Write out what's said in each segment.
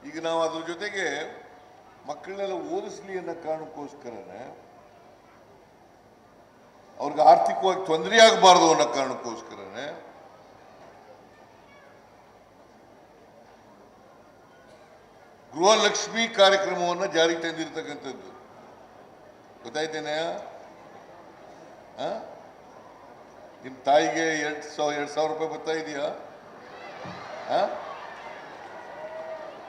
ಈಗ ನಾವು ಅದ್ರ ಜೊತೆಗೆ ಮಕ್ಕಳನ್ನೆಲ್ಲ ಓದಿಸ್ಲಿ ಅನ್ನೋ ಕಾರಣಕ್ಕೋಸ್ಕರನೇ ಅವ್ರಿಗೆ ಆರ್ಥಿಕವಾಗಿ ತೊಂದರೆ ಆಗಬಾರ್ದು ಅನ್ನೋ ಕಾರಣಕ್ಕೋಸ್ಕರನೇ ಗೃಹಲಕ್ಷ್ಮಿ ಕಾರ್ಯಕ್ರಮವನ್ನು ಜಾರಿಗೆ ತಂದಿರತಕ್ಕಂಥದ್ದು ಗೊತ್ತಾಯ್ತೇನೆ. ನಿಮ್ಮ ತಾಯಿಗೆ 2,000 ರೂಪಾಯಿ ಬರ್ತಾ ಇದೆಯಾ?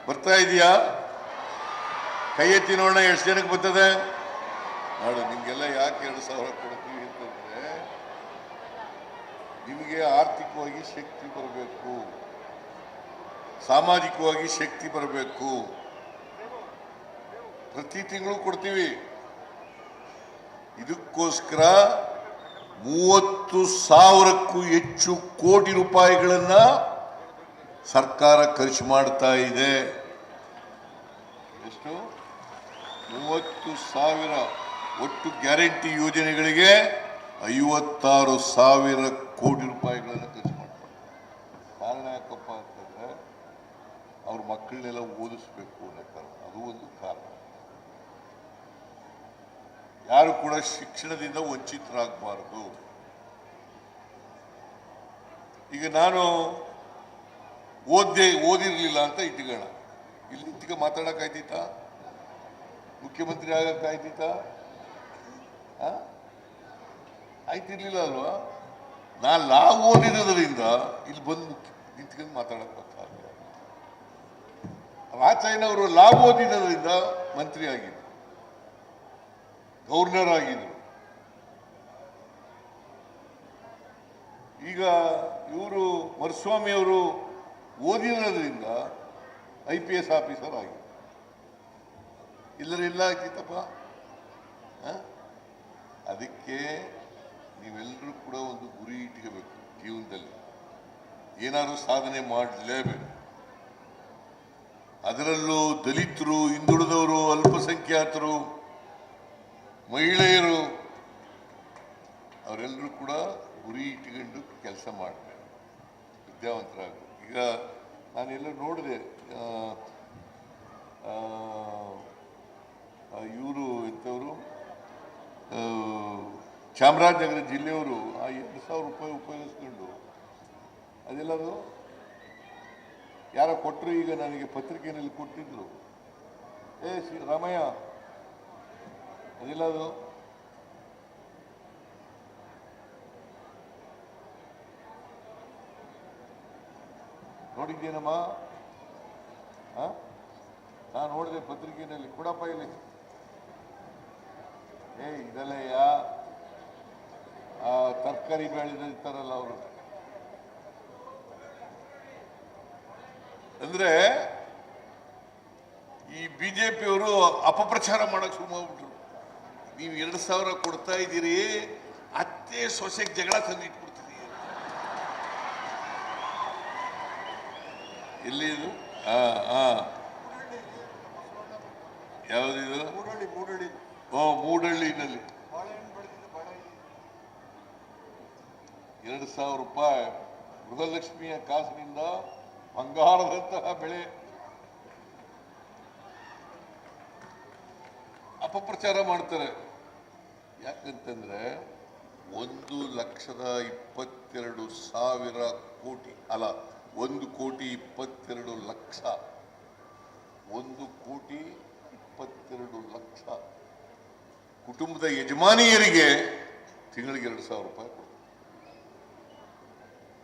ಬರ್ತಾ ಇದೆಯಾ? ಕೈ ಎತ್ತಿ ನೋಡೋಣ ಎಷ್ಟು ಜನಕ್ಕೆ ಬರ್ತದೆ ನೋಡು. ನಿಮ್ಗೆಲ್ಲ ಯಾಕೆ 2,000 ಕೊಡ್ತೀವಿ ಅಂತಂದ್ರೆ ನಿಮಗೆ ಆರ್ಥಿಕವಾಗಿ ಶಕ್ತಿ ಬರಬೇಕು, ಸಾಮಾಜಿಕವಾಗಿ ಶಕ್ತಿ ಬರಬೇಕು. ಪ್ರತಿ ತಿಂಗಳು ಕೊಡ್ತೀವಿ. ಇದಕ್ಕೋಸ್ಕರ 30,000ಕ್ಕೂ ಹೆಚ್ಚು ಕೋಟಿ ರೂಪಾಯಿಗಳನ್ನ ಸರ್ಕಾರ ಖರ್ಚು ಮಾಡ್ತಾ ಇದೆ. ಎಷ್ಟು? 30,000 ಒಟ್ಟು ಗ್ಯಾರಂಟಿ ಯೋಜನೆಗಳಿಗೆ 56,000 ಕೋಟಿ ರೂಪಾಯಿಗಳನ್ನು ಖರ್ಚು ಮಾಡ್ತಾರೆ. ಕಾರಣ ಯಾಕಪ್ಪ ಅಂತಂದ್ರೆ ಅವ್ರ ಮಕ್ಕಳನ್ನೆಲ್ಲ ಓದಿಸ್ಬೇಕು ಅನ್ನೋ ಕಾರಣ. ಅದು ಒಂದು ಕಾರಣ. ಯಾರು ಕೂಡ ಶಿಕ್ಷಣದಿಂದ ವಂಚಿತರಾಗಬಾರದು. ಈಗ ನಾನು ಓದಿರ್ಲಿಲ್ಲ ಅಂತ ಇಟ್ಕೋಣ, ಇಲ್ಲಿ ಇಟ್ಟಿಗೆ ಮಾತಾಡಕ್ಕಾಯ್ತೀತಾ? ಮುಖ್ಯಮಂತ್ರಿ ಆಗಕ್ಕಾಯ್ತೀತಾ? ಆಯ್ತಿರ್ಲಿಲ್ಲ ಅಲ್ವಾ? ನಾನು ಲಾ ಓದಿರೋದ್ರಿಂದ ಇಲ್ಲಿ ಬಂದು ನಿಂತ್ಕೊಂಡು ಮಾತಾಡಕ್ಕಾಗಲ್ಲ. ರಾಚಯ್ಯನವರು ಲಾ ಓದಿರೋದ್ರಿಂದ ಮಂತ್ರಿ ಆಗಿದ್ರು, ಗವರ್ನರ್ ಆಗಿದ್ರು. ಈಗ ಇವರು ಮರುಸ್ವಾಮಿ ಅವರು ಓದಿರೋದ್ರಿಂದ IPS ಆಫೀಸರ್ ಆಗಿದ್ರು. ಇಲ್ಲರ ಇಲ್ಲ ಆಗ್ತಿತ್ತಪ್ಪ. ಅದಕ್ಕೆ ನೀವೆಲ್ಲರೂ ಕೂಡ ಒಂದು ಗುರಿ ಇಟ್ಕೋಬೇಕು. ಜೀವನದಲ್ಲಿ ಏನಾದರೂ ಸಾಧನೆ ಮಾಡಲೇಬೇಕು. ಅದರಲ್ಲೂ ದಲಿತರು, ಹಿಂದುಳಿದವರು, ಅಲ್ಪಸಂಖ್ಯಾತರು, ಮಹಿಳೆಯರು ಅವರೆಲ್ಲರೂ ಕೂಡ ಗುರಿ ಇಟ್ಕೊಂಡು ಕೆಲಸ ಮಾಡಬೇಕು, ವಿದ್ಯಾವಂತರಾಗಬೇಕು. ಈಗ ನಾನೆಲ್ಲ ನೋಡಿದೆ, ಇವರು ಇಂಥವರು ಚಾಮರಾಜನಗರ ಜಿಲ್ಲೆಯವರು ಆ 2,000 ರೂಪಾಯಿ ಉಪಯೋಗಿಸ್ಕೊಂಡು ಅದೆಲ್ಲದು ಯಾರೋ ಕೊಟ್ಟರು. ಈಗ ನನಗೆ ಪತ್ರಿಕೆಯಲ್ಲಿ ಕೊಟ್ಟಿದ್ರು, ರಾಮಯ್ಯ ಅದೆಲ್ಲದು ನೋಡಿದ್ದೇನಮ್ಮ? ನಾನು ನೋಡಿದೆ ಪತ್ರಿಕೆಯಲ್ಲಿ. ಕೊಡಪ್ಪ ಇಲ್ಲಿ. ಇದೆಲ್ಲ ತರಕಾರಿ ಬೆಳೆದಿರ್ತಾರಲ್ಲ ಅವರು. ಅಂದ್ರೆ ಈ ಬಿಜೆಪಿಯವರು ಅಪಪ್ರಚಾರ ಮಾಡಕ್ ಶುರು ಮಾಡ್ಬಿಟ್ರು. ನೀವು 2,000 ಕೊಡ್ತಾ ಇದ್ದೀರಿ, ಅತ್ತೆ ಸೊಸೆಗೆ ಜಗಳ ತಂದಿಟ್ಬಿಡ್ತೀರಿ. ಎಲ್ಲಿ ಇದು? ಯಾವುದಿದು? ಮೂಡಹಳ್ಳಿನಲ್ಲಿ 2,000 ರೂಪಾಯಿ ಗೃಹಲಕ್ಷ್ಮಿಯ ಕಾಸಿನಿಂದ ಬಂಗಾರದಂತಹ ಬೆಳೆ ಅಪಪ್ರಚಾರ ಮಾಡ್ತಾರೆ. ಯಾಕಂತಂದ್ರೆ 1,22,000 ಕೋಟಿ ಅಲ್ಲ, 1,22,00,000 1,22,00,000 ಕುಟುಂಬದ ಯಜಮಾನಿಯರಿಗೆ ತಿಂಗಳಿಗೆ 2,000 ರೂಪಾಯಿ ಕೊಡ್ತಾರೆ.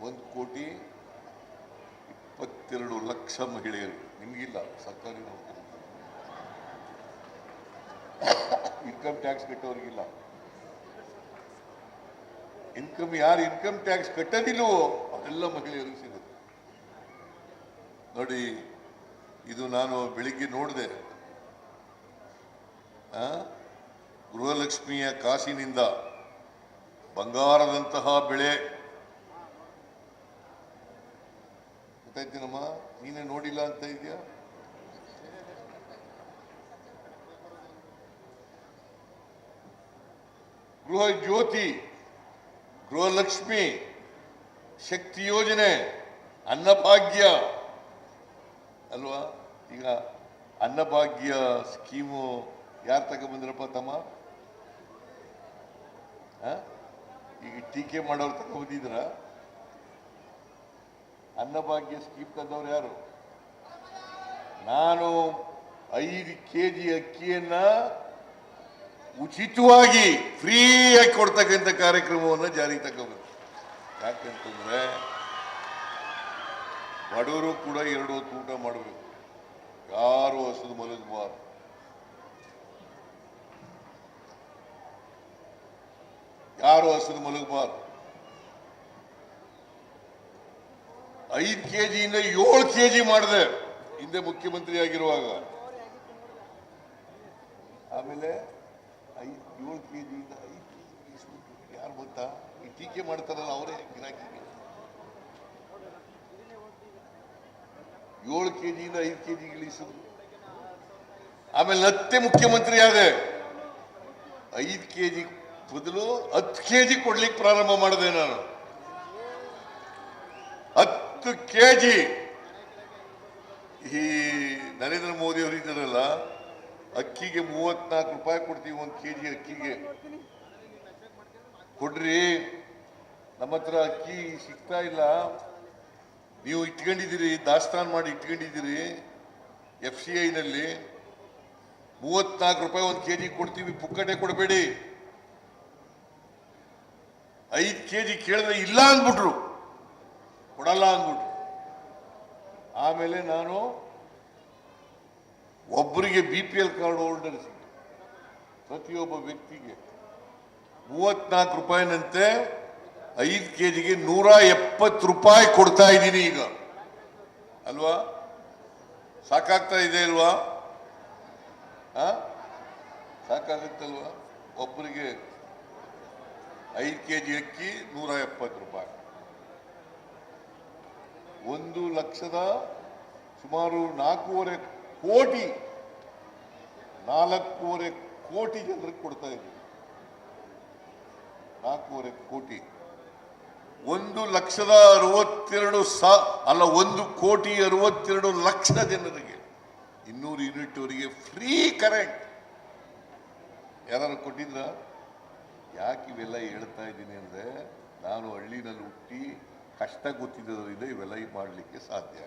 1,22,00,000 ಮಹಿಳೆಯರಿಗೆ. ನಿಮಗಿಲ್ಲ, ಸರ್ಕಾರಿ ನೌಕರಿ, ಇನ್ಕಮ್ ಟ್ಯಾಕ್ಸ್ ಕಟ್ಟೋರಿಗಿಲ್ಲ. ಯಾರು ಇನ್ಕಮ್ ಟ್ಯಾಕ್ಸ್ ಕಟ್ಟೋದಿಲ್ವೋ ಅದೆಲ್ಲ ಮಹಿಳೆಯರಿಗೆ ಸಿಗುತ್ತೆ. ನೋಡಿ, ಇದು ನಾನು ಬೆಳಿಗ್ಗೆ ನೋಡಿದೆ. ಗೃಹಲಕ್ಷ್ಮಿಯ ಕಾಸಿನಿಂದ ಬಂಗಾರದಂತಹ ಬೆಳೆ. ಗೊತ್ತಾಯ್ತೇನಮ್ಮ? ನೀನೇ ನೋಡಿಲ್ಲ ಅಂತ ಇದೆಯಾ? ಗೃಹ ಜ್ಯೋತಿ, ಗೃಹಲಕ್ಷ್ಮಿ, ಶಕ್ತಿ ಯೋಜನೆ, ಅನ್ನಭಾಗ್ಯ ಅಲ್ವಾ? ಈಗ ಅನ್ನಭಾಗ್ಯ ಸ್ಕೀಮು ಯಾರು ತಗೊಂಡ್ಬಂದ್ರಪ್ಪ ತಮ್ಮ? ಈಗ ಟೀಕೆ ಮಾಡೋರು ತಗೊಂಡ್ಬಂದಿದ್ರ? ಅನ್ನಭಾಗ್ಯ ಸ್ಕೀಮ್ ತಂದವ್ರು ಯಾರು? ನಾನು 5 kg ಅಕ್ಕಿಯನ್ನ ಉಚಿತವಾಗಿ ಫ್ರೀಯಾಗಿ ಕೊಡ್ತಕ್ಕಂಥ ಕಾರ್ಯಕ್ರಮವನ್ನು ಜಾರಿಗೆ ತಗೊಂಡ್ಬಂದ. ಯಾಕಂತಂದ್ರೆ ಬಡವರು ಕೂಡ 2 ಹೊತ್ತು ಊಟ ಮಾಡಬೇಕು, ಯಾರು ಹಸಿದು ಮಲಗಬಾರ್ದು. ಯಾರು ಹಸಿದು ಮಲಗಬಾರ್ದು. 5 kg ಇಂದ 7 kg ಮಾಡಿದೆ ಹಿಂದೆ ಮುಖ್ಯಮಂತ್ರಿ ಆಗಿರುವಾಗ. ಆಮೇಲೆ 7 kg ಇಂದ 5 kg ಯಾರು ಗೊತ್ತಾ? ಈ ಟೀಕೆ ಮಾಡ್ತಾರಲ್ಲ ಅವರೇ ಗಿರಾಕಿಗೆ. 7 kg ಇಂದ 5 kg ಇಳಿಸಿದ್ರು. ಆಮೇಲೆ ಮತ್ತೆ ಮುಖ್ಯಮಂತ್ರಿ ಆದೆ, 5 kg ಬದಲು 10 kg ಕೊಡ್ಲಿಕ್ಕೆ ಪ್ರಾರಂಭ ಮಾಡಿದೆ ನಾನು. 10 kg. ಈ ನರೇಂದ್ರ ಮೋದಿ ಅವರು ಇದ್ದಾರಲ್ಲ, ಅಕ್ಕಿಗೆ 34 ರೂಪಾಯಿ ಕೊಡ್ತೀವಿ 1 kg ಅಕ್ಕಿಗೆ. ಕೊಡ್ರಿ, ನಮ್ಮ ಹತ್ರ ಅಕ್ಕಿ ಸಿಗ್ತಾ ಇಲ್ಲ, ನೀವು ಇಟ್ಕೊಂಡಿದ್ದೀರಿ, ದಾಸ್ತಾನು ಮಾಡಿ ಇಟ್ಕೊಂಡಿದ್ದೀರಿ FCI ನಲ್ಲಿ. 34 ರೂಪಾಯಿ 1 kg ಕೊಡ್ತೀವಿ, ಪುಕ್ಕಟೆ ಕೊಡಬೇಡಿ. 5 kg ಕೇಳಿದ್ರೆ ಇಲ್ಲ ಅಂದ್ಬಿಟ್ರು, ಕೊಡಲ್ಲ ಅಂದ್ಬಿಟ್ರು. ಆಮೇಲೆ ನಾನು ಒಬ್ಬರಿಗೆ BPL ಕಾರ್ಡ್ ಹೋಲ್ಡರ್ಸ್, ಪ್ರತಿಯೊಬ್ಬ ವ್ಯಕ್ತಿಗೆ 34 ರೂಪಾಯಿನಂತೆ 5 kgಗೆ 170 ರೂಪಾಯಿ ಕೊಡ್ತಾ ಇದ್ದೀನಿ ಈಗ. ಅಲ್ವಾ? ಸಾಕಾಗ್ತಾ ಇದೆ ಅಲ್ವಾ? ಸಾಕಾಗುತ್ತಲ್ವಾ? ಒಬ್ಬರಿಗೆ 5 kg ಅಕ್ಕಿ 170 ರೂಪಾಯಿ. 1 ಲಕ್ಷದ ಸುಮಾರು 4.5 ಕೋಟಿ ಜನರಿಗೆ ಕೊಡ್ತಾ ಇದ್ದೀವಿ. 4.5 ಕೋಟಿ. 1,62,000 ಜನರಿಗೆ 200 ಯೂನಿಟ್ ಅವರಿಗೆ ಫ್ರೀ ಕರೆಂಟ್. ಯಾರು ಕೊಟ್ಟಿದ್ರ? ಯಾಕೆ ಇವೆಲ್ಲ ಹೇಳ್ತಾ ಇದ್ದೀನಿ ಅಂದ್ರೆ, ನಾನು ಹಳ್ಳಿನಲ್ಲಿ ಹುಟ್ಟಿ ಕಷ್ಟ ಗೊತ್ತಿದ್ದರಿಂದ ಇವೆಲ್ಲ ಮಾಡಲಿಕ್ಕೆ ಸಾಧ್ಯ.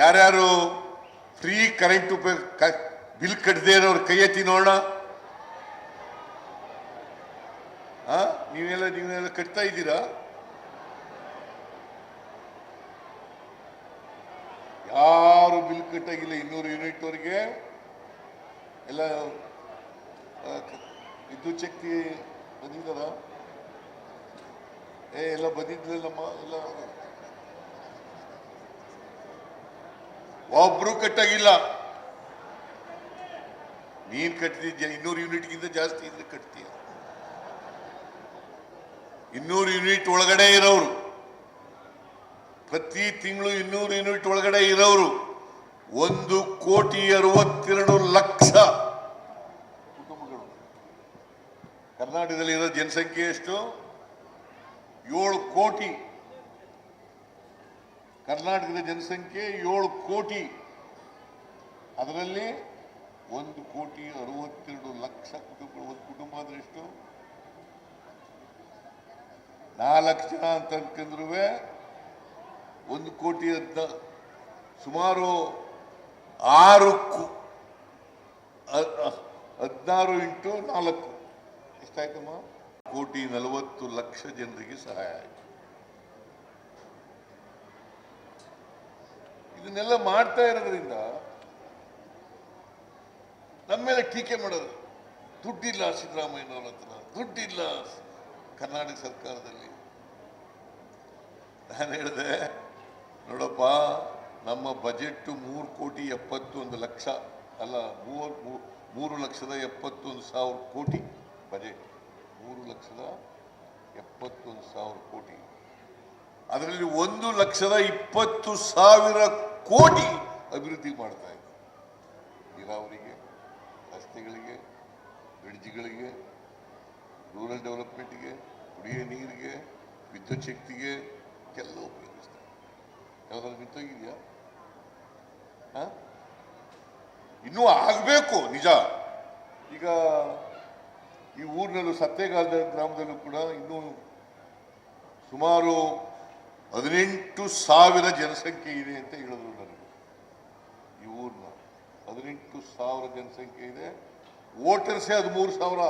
ಯಾರ್ಯಾರು ಫ್ರೀ ಕರೆಂಟ್ ಬಿಲ್ ಕಟ್ಟದೇ ಇರೋರು ಕೈ ಎತ್ತಿ ನೋಡೋಣ. ನೀವೆಲ್ಲ ಕಟ್ತಾ ಇದ್ದೀರಾ? ಯಾರು ಬಿಲ್ ಕಟ್ಟಾಗಿಲ್ಲ 200 ಯೂನಿಟ್ ವರೆಗೆ. ಎಲ್ಲ ವಿದ್ಯುತ್ ಶಕ್ತಿ ಬಂದಿದ್ದಾರ? ಎಲ್ಲ ಬಂದಿದ್ಲಲ್ಲಮ್ಮ. ಎಲ್ಲ ಒಬ್ರು ಕಟ್ಟಾಗಿಲ್ಲ. ನೀನ್ ಕಟ್ತಿದ್ಯಾ 200 ಯೂನಿಟ್ಗಿಂತ ಜಾಸ್ತಿ ಇದ್ರೆ ಕಟ್ತೀಯ. 200 ಯೂನಿಟ್ ಒಳಗಡೆ ಇರೋರು, ಪ್ರತಿ ತಿಂಗಳು 200 ಯೂನಿಟ್ ಒಳಗಡೆ ಇರೋರು 1,62,00,000 ಕುಟುಂಬಗಳು. ಕರ್ನಾಟಕದಲ್ಲಿ ಇರೋ ಜನಸಂಖ್ಯೆ ಎಷ್ಟು? 7 ಕೋಟಿ. ಕರ್ನಾಟಕದ ಜನಸಂಖ್ಯೆ 7 ಕೋಟಿ. ಅದರಲ್ಲಿ 1,62,00,000 ಕುಟುಂಬಗಳು. ಒಂದು ಕುಟುಂಬ ಅಂದ್ರೆ ಎಷ್ಟು? 4 ಜನ ಅಂತ ಅನ್ಕೊಂಡ್ರು 1,00,00,000 ಸುಮಾರು 16 ಇಂಟು 4 ಎಷ್ಟಾಯ್ತಮ್ಮ? 1,40,00,000 ಜನರಿಗೆ ಸಹಾಯ ಆಯ್ತು. ಇದನ್ನೆಲ್ಲ ಮಾಡ್ತಾ ಇರೋದ್ರಿಂದ ನಮ್ಮ ಮೇಲೆ ಟೀಕೆ ಮಾಡೋದು. ದುಡ್ಡಿಲ್ಲ ಸಿದ್ದರಾಮಯ್ಯನವ್ರ ಹತ್ರ, ದುಡ್ಡಿಲ್ಲ ಕರ್ನಾಟಕ ಸರ್ಕಾರದಲ್ಲಿ. ನಾನು ಹೇಳಿದೆ, ನೋಡಪ್ಪ, ನಮ್ಮ ಬಜೆಟ್ 3,71,00,000 ಅಲ್ಲ, 3,71,000 ಕೋಟಿ ಬಜೆಟ್. 3,71,000 ಕೋಟಿ. ಅದರಲ್ಲಿ 1,20,000 ಕೋಟಿ ಅಭಿವೃದ್ಧಿ ಮಾಡ್ತಾ ಇದೆ. ನೀರಾವರಿಗೆ, ರಸ್ತೆಗಳಿಗೆ, ಬ್ರಿಡ್ಜ್ಗಳಿಗೆ, ರೂರಲ್ ಡೆವಲಪ್ಮೆಂಟ್ಗೆ, ಕುಡಿಯೋ ನೀರಿಗೆ, ವಿದ್ಯುತ್ ಶಕ್ತಿಗೆ ಕೆಲವು ಉಪಯೋಗಿಸ್ತಾರೆ. ಯಾವ್ದಾದ್ರು ನಿಂತೋಗಿದ್ಯಾ? ಇನ್ನೂ ಆಗಬೇಕು ನಿಜ. ಈಗ ಈ ಊರಿನಲ್ಲೂ ಸತ್ತೇಗಾಲದ ಗ್ರಾಮದಲ್ಲೂ ಕೂಡ ಇನ್ನೂ ಸುಮಾರು 18,000 ಜನಸಂಖ್ಯೆ ಇದೆ ಅಂತ ಹೇಳಿದ್ರು ನನಗೆ. ಈ ಊರಿನ 18,000 ಜನಸಂಖ್ಯೆ ಇದೆ. ವೋಟರ್ಸೇ 13,000.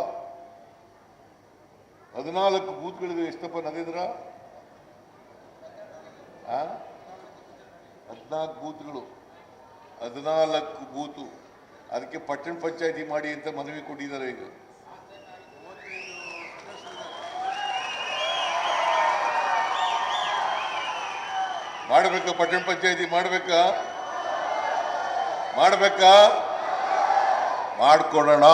14 ಬೂತ್ಗಳಿದೆ. ಎಷ್ಟಪ್ಪ ನರೇಂದ್ರ? 14 ಬೂತ್ಗಳು, 14 ಬೂತು. ಅದಕ್ಕೆ ಪಟ್ಟಣ ಪಂಚಾಯತಿ ಮಾಡಿ ಅಂತ ಮನವಿ ಕೊಟ್ಟಿದ್ದಾರೆ. ಈಗ ಮಾಡಬೇಕಾ? ಪಟ್ಟಣ ಪಂಚಾಯತಿ ಮಾಡಬೇಕಾ? ಮಾಡ್ಕೊಡೋಣ.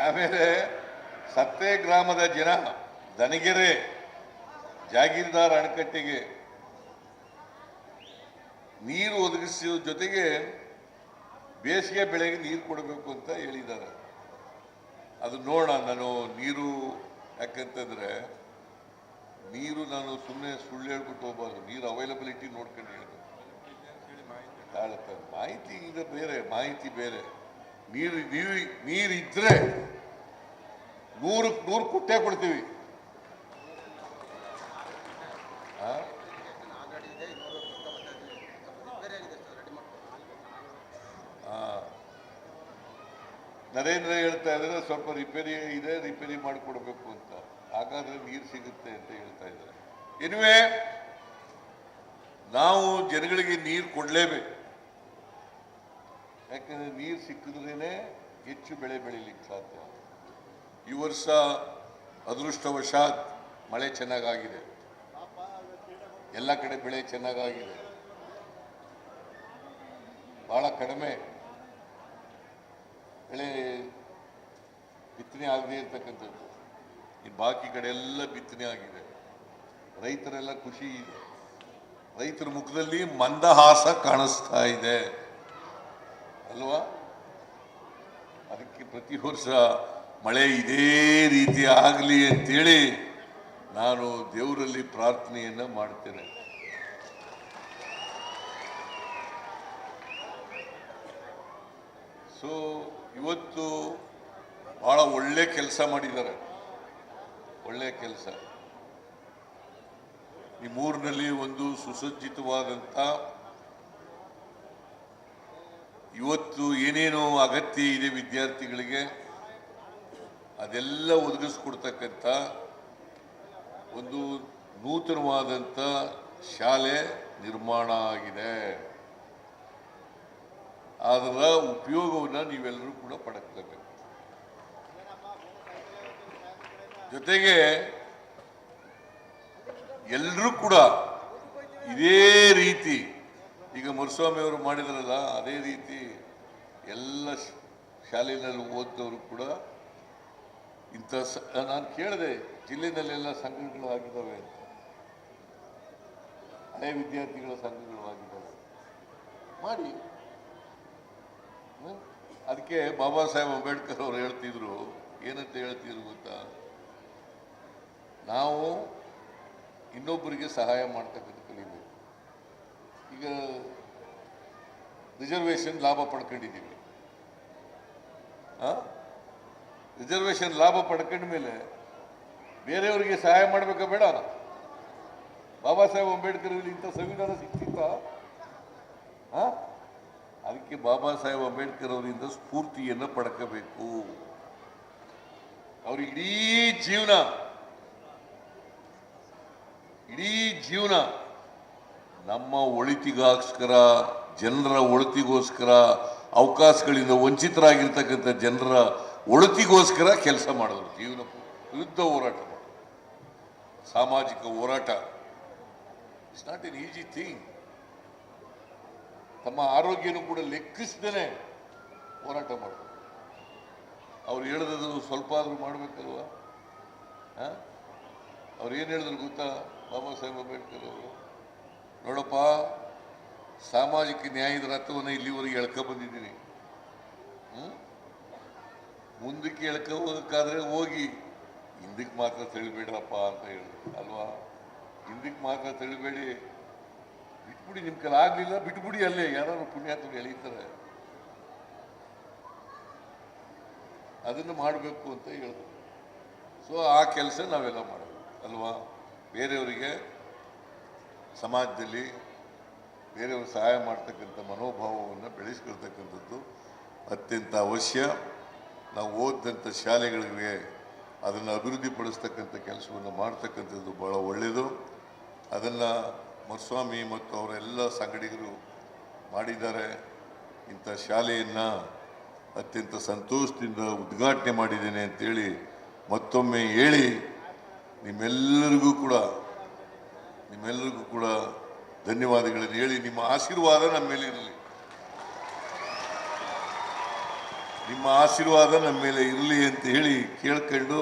ಆಮೇಲೆ ಸತ್ತೆ ಗ್ರಾಮದ ಜನ ದನಗೆರೆ ಜಾಗೀರ್ದಾರ್ ಅಣೆಕಟ್ಟೆಗೆ ನೀರು ಒದಗಿಸುವ ಜೊತೆಗೆ ಬೇಸಿಗೆ ಬೆಳೆಗೆ ನೀರು ಕೊಡಬೇಕು ಅಂತ ಹೇಳಿದ್ದಾರೆ. ಅದು ನೋಡೋಣ. ನಾನು ನೀರು ಯಾಕಂತಂದ್ರೆ ನೀರು ನಾನು ಸುಮ್ಮನೆ ಸುಳ್ಳು ಹೇಳ್ಬಿಟ್ಟು ಹೋಗ್ಬಾರ್ದು. ನೀರು ಅವೈಲಬಿಲಿಟಿ ನೋಡ್ಕೊಂಡು ಹೇಳಬೇಕು. ಮಾಹಿತಿ ಈಗ ಬೇರೆ, ಮಾಹಿತಿ ಬೇರೆ. ನೀರಿದ್ರೆ 100ಕ್ಕೆ 100 ಕೊಟ್ಟೇ ಕೊಡ್ತೀವಿ. ನರೇಂದ್ರ ಹೇಳ್ತಾ ಇದ್ದಾರೆ ಸ್ವಲ್ಪ ರಿಪೇರಿ ಇದೆ, ರಿಪೇರಿ ಮಾಡಿಕೊಡ್ಬೇಕು ಅಂತ. ಹಾಗಾದ್ರೆ ನೀರು ಸಿಗುತ್ತೆ ಅಂತ ಹೇಳ್ತಾ ಇದ್ದಾರೆ. ಎನಿವೆ, ನಾವು ಜನಗಳಿಗೆ ನೀರು ಕೊಡಲೇಬೇಕು. ಯಾಕಂದ್ರೆ ನೀರು ಸಿಕ್ಕಿದ್ರೇನೆ ಹೆಚ್ಚು ಬೆಳೆ ಬೆಳೀಲಿಕ್ಕೆ ಸಾಧ್ಯ. ಈ ವರ್ಷ ಅದೃಷ್ಟವಶಾತ್ ಮಳೆ ಚೆನ್ನಾಗಾಗಿದೆ. ಎಲ್ಲ ಕಡೆ ಬೆಳೆ ಚೆನ್ನಾಗಾಗಿದೆ. ಬಹಳ ಕಡಿಮೆ ಬೆಳೆ ಬಿತ್ತನೆ ಆಗದೆ ಇರ್ತಕ್ಕಂಥದ್ದು. ಈ ಬಾಕಿ ಕಡೆ ಎಲ್ಲ ಬಿತ್ತನೆ ಆಗಿದೆ. ರೈತರೆಲ್ಲ ಖುಷಿ ಇದೆ. ರೈತರ ಮುಖದಲ್ಲಿ ಮಂದಹಾಸ ಕಾಣಿಸ್ತಾ ಇದೆ ಅಲ್ವಾ? ಅದಕ್ಕೆ ಪ್ರತಿ ವರ್ಷ ಮಳೆ ಇದೇ ರೀತಿ ಆಗಲಿ ಅಂತೇಳಿ ನಾನು ದೇವರಲ್ಲಿ ಪ್ರಾರ್ಥನೆಯನ್ನ ಮಾಡ್ತೇನೆ. ಸೊ ಇವತ್ತು ಬಹಳ ಒಳ್ಳೆ ಕೆಲಸ ಮಾಡಿದ್ದಾರೆ. ಒಳ್ಳೆ ಕೆಲಸ. ಈ ಊರಿನಲ್ಲಿ ಒಂದು ಸುಸಜ್ಜಿತವಾದಂಥ ಇವತ್ತು ಏನೇನು ಅಗತ್ಯ ಇದೆ ವಿದ್ಯಾರ್ಥಿಗಳಿಗೆ ಅದೆಲ್ಲ ಒದಗಿಸ್ಕೊಡ್ತಕ್ಕಂಥ ಒಂದು ನೂತನವಾದಂಥ ಶಾಲೆ ನಿರ್ಮಾಣ ಆಗಿದೆ. ಅದರ ಉಪಯೋಗವನ್ನು ನೀವೆಲ್ಲರೂ ಕೂಡ ಪಡೆಯಬೇಕು. ಜೊತೆಗೆ ಎಲ್ಲರೂ ಕೂಡ ಇದೇ ರೀತಿ ಈಗ ಮುರುಸ್ವಾಮಿ ಅವರು ಮಾಡಿದ್ರಲ್ಲ ಅದೇ ರೀತಿ ಎಲ್ಲ ಶಾಲೆಯಲ್ಲಿ ಓದಿದವರು ಕೂಡ ಇಂಥ ನಾನು ಕೇಳಿದೆ ಜಿಲ್ಲೆನಲ್ಲೆಲ್ಲ ಸಂಘಗಳು ಆಗಿದ್ದಾವೆ ಅಂತ. ಹಳೆ ವಿದ್ಯಾರ್ಥಿಗಳ ಸಂಘಗಳು ಆಗಿದ್ದಾವೆ ಮಾಡಿ. ಅದಕ್ಕೆ ಬಾಬಾ ಸಾಹೇಬ್ ಅಂಬೇಡ್ಕರ್ ಅವರು ಹೇಳ್ತಿದ್ರು, ಏನಂತ ಹೇಳ್ತಿದ್ರು ಗೊತ್ತಾ? ನಾವು ಇನ್ನೊಬ್ಬರಿಗೆ ಸಹಾಯ ಮಾಡ್ತಕ್ಕಂಥ ಕಲಿಬೇಕು. ಈಗ ರಿಸರ್ವೇಶನ್ ಲಾಭ ಪಡ್ಕೊಂಡಿದ್ದೀವಿ. ರಿಸರ್ವೇಶನ್ ಲಾಭ ಪಡ್ಕೊಂಡ ಮೇಲೆ ಬೇರೆಯವರಿಗೆ ಸಹಾಯ ಮಾಡಬೇಕಾ ಬೇಡ? ಬಾಬಾ ಸಾಹೇಬ್ ಅಂಬೇಡ್ಕರ್ ಇಂಥ ಸಂವಿಧಾನ ಸಿಕ್ತಿತ್ತ? ಅದಕ್ಕೆ ಬಾಬಾ ಸಾಹೇಬ್ ಅಂಬೇಡ್ಕರ್ ಅವರಿಂದ ಸ್ಫೂರ್ತಿಯನ್ನು ಪಡ್ಕೋಬೇಕು. ಅವ್ರ ಇಡೀ ಜೀವನ ನಮ್ಮ ಒಳಿತಿಗೋಸ್ಕರ, ಜನರ ಒಳಿತಿಗೋಸ್ಕರ, ಅವಕಾಶಗಳಿಂದ ವಂಚಿತರಾಗಿರ್ತಕ್ಕಂಥ ಜನರ ಒಳಿತಿಗೋಸ್ಕರ ಕೆಲಸ ಮಾಡಿದ್ರು. ಜೀವನ ವಿರುದ್ಧ ಹೋರಾಟ ಮಾಡಿದ್ರು. ಸಾಮಾಜಿಕ ಹೋರಾಟ it's not an easy thing. ತಮ್ಮ ಆರೋಗ್ಯನೂ ಕೂಡ ಲೆಕ್ಕಿಸ್ದೇನೆ ಹೋರಾಟ ಮಾಡಿದ್ರು. ಅವ್ರು ಹೇಳಿದ್ರು ಸ್ವಲ್ಪ ಆದ್ರೂ ಮಾಡ್ಬೇಕಲ್ವಾ? ಅವ್ರು ಏನು ಹೇಳಿದ್ರು ಗೊತ್ತಾ? ಬಾಬಾ ಸಾಹೇಬ್ ಅಂಬೇಡ್ಕರ್ ಅವರು, ನೋಡಪ್ಪ, ಸಾಮಾಜಿಕ ನ್ಯಾಯದ ರಥವನ್ನು ಇಲ್ಲಿವರೆಗೆ ಎಳ್ಕೊ ಬಂದಿದ್ದೀನಿ, ಮುಂದಕ್ಕೆ ಎಳ್ಕೋಬೇಕಾದ್ರೆ ಹೋಗಿ ಹಿಂದಕ್ಕೆ ಮಾತ್ರ ತಿಳಿಬೇಡ್ರಪ್ಪ ಅಂತ ಹೇಳಿದ್ರು ಅಲ್ವಾ? ಹಿಂದಕ್ಕೆ ಮಾತ್ರ ತಿಳಿಬೇಡಿ, ಬಿಟ್ಬಿಡಿ, ನಿಮ್ಮ ಕೈಲಿ ಆಗ್ಲಿಲ್ಲ ಬಿಟ್ಬಿಡಿ, ಅಲ್ಲೇ ಯಾರು ಪುಣ್ಯಾತ್ಮರು ಎಳೀತಾರೆ, ಅದನ್ನು ಮಾಡಬೇಕು ಅಂತ ಹೇಳಿದ್ರು. ಸೊ ಆ ಕೆಲಸ ನಾವೆಲ್ಲ ಮಾಡಬೇಕು ಅಲ್ವಾ? ಬೇರೆಯವರಿಗೆ ಸಮಾಜದಲ್ಲಿ ಬೇರೆಯವರು ಸಹಾಯ ಮಾಡ್ತಕ್ಕಂಥ ಮನೋಭಾವವನ್ನು ಬೆಳೆಸ್ಕೊಳ್ತಕ್ಕಂಥದ್ದು ಅತ್ಯಂತ ಅವಶ್ಯ. ನಾವು ಓದಿದಂಥ ಶಾಲೆಗಳಿಗೆ ಅದನ್ನು ಅಭಿವೃದ್ಧಿಪಡಿಸ್ತಕ್ಕಂಥ ಕೆಲಸವನ್ನು ಮಾಡ್ತಕ್ಕಂಥದ್ದು ಭಾಳ ಒಳ್ಳೆಯದು. ಅದನ್ನು ಮರುಸ್ವಾಮಿ ಮತ್ತು ಅವರೆಲ್ಲ ಸಂಗಡಿಗರು ಮಾಡಿದ್ದಾರೆ. ಇಂಥ ಶಾಲೆಯನ್ನು ಅತ್ಯಂತ ಸಂತೋಷದಿಂದ ಉದ್ಘಾಟನೆ ಮಾಡಿದ್ದೇನೆ ಅಂತೇಳಿ ಮತ್ತೊಮ್ಮೆ ಹೇಳಿ ನಿಮ್ಮೆಲ್ಲರಿಗೂ ಕೂಡ ಧನ್ಯವಾದಗಳನ್ನು ಹೇಳಿ, ನಿಮ್ಮ ಆಶೀರ್ವಾದ ನಮ್ಮ ಮೇಲೆ ಇರಲಿ, ನಿಮ್ಮ ಆಶೀರ್ವಾದ ನಮ್ಮ ಮೇಲೆ ಇರಲಿ ಅಂತ ಹೇಳಿ ಕೇಳ್ಕೊಂಡು